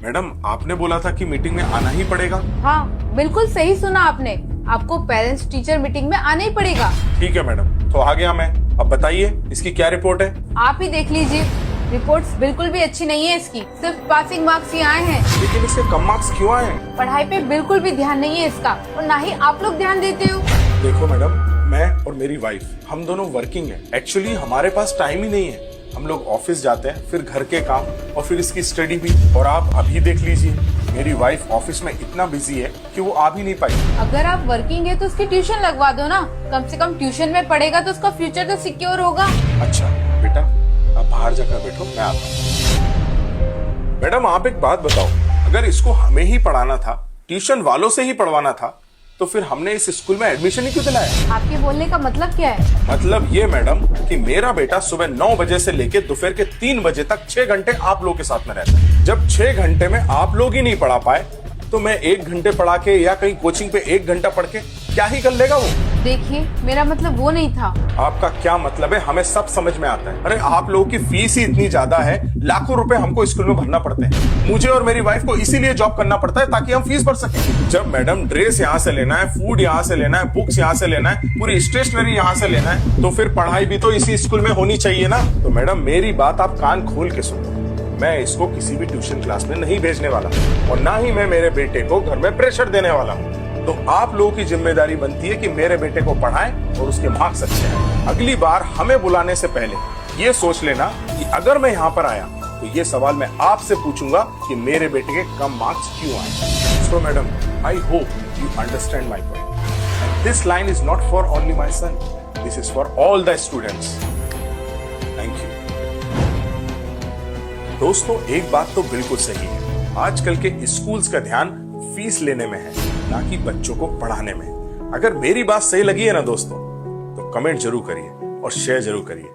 Madam आपने बोला था कि मीटिंग में आना ही पड़ेगा। हाँ बिल्कुल सही सुना आपने, आपको पेरेंट्स टीचर मीटिंग में आना ही पड़ेगा। ठीक है मैडम, तो आ गया मैं। अब बताइए इसकी क्या रिपोर्ट है? आप ही देख लीजिए, रिपोर्ट्स बिल्कुल भी अच्छी नहीं है इसकी, सिर्फ पासिंग मार्क्स ही आए हैं। लेकिन इसके कम मार्क्स क्यों आए हैं? पढ़ाई पे बिल्कुल भी ध्यान नहीं है इसका, और ना ही आप लोग ध्यान देते हो। देखो मैडम, मैं और मेरी वाइफ हम दोनों वर्किंग हैं। एक्चुअली हमारे पास टाइम ही नहीं है। हम लोग ऑफिस जाते हैं, फिर घर के काम और फिर इसकी स्टडी भी। और आप अभी देख लीजिए, मेरी वाइफ ऑफिस में इतना बिजी है कि वो आ भी नहीं पाई। अगर आप वर्किंग है तो उसकी ट्यूशन लगवा दो ना, कम से कम ट्यूशन में पढ़ेगा तो उसका फ्यूचर तो सिक्योर होगा। अच्छा बेटा, आप बाहर जाकर बैठो, मैं आता हूँ। मैडम आप एक बात बताओ, अगर इसको हमें ही पढ़ाना था, ट्यूशन वालों से ही पढ़वाना था, तो फिर हमने इस स्कूल में एडमिशन ही क्यों दिलाया? आपके बोलने का मतलब क्या है? मतलब ये मैडम कि मेरा बेटा सुबह 9 बजे से लेके दोपहर के 3 बजे तक 6 घंटे आप लोग के साथ में रहता है। जब 6 घंटे में आप लोग ही नहीं पढ़ा पाए, तो मैं 1 घंटे पढ़ा के या कहीं कोचिंग पे 1 घंटा पढ़ के क्या ही कर लेगा वो? देखिए मेरा मतलब वो नहीं था। आपका क्या मतलब है हमें सब समझ में आता है। अरे आप लोगों की फीस ही इतनी ज्यादा है, लाखों रुपए हमको स्कूल में भरना पड़ते हैं। मुझे और मेरी वाइफ को इसीलिए जॉब करना पड़ता है ताकि हम फीस भर सकें। जब मैडम ड्रेस यहाँ से लेना है, फूड यहाँ से लेना है, बुक्स यहाँ से लेना है, पूरी स्टेशनरी यहाँ से लेना है, तो फिर पढ़ाई भी तो इसी स्कूल में होनी चाहिए ना। तो मैडम मेरी बात आप कान खोल के सुनो, मैं इसको किसी भी ट्यूशन क्लास में नहीं भेजने वाला और ना ही मैं मेरे बेटे को घर में प्रेशर देने वाला हूँ। तो आप लोगों की जिम्मेदारी बनती है कि मेरे बेटे को पढ़ाएं और उसके मार्क्स अच्छे आए। अगली बार हमें बुलाने से पहले ये सोच लेना कि अगर मैं यहाँ पर आया तो ये सवाल मैं आपसे पूछूंगा कि मेरे बेटे के कम मार्क्स क्यों आए। So madam, I hope you understand my point. This line is not for only my son, this is for all the students. Thank you. दोस्तों एक बात तो बिल्कुल सही है, आजकल के स्कूल्स का ध्यान फीस लेने में है, ना कि बच्चों को पढ़ाने में। अगर मेरी बात सही लगी है ना दोस्तों, तो कमेंट जरूर करिए और शेयर जरूर करिए।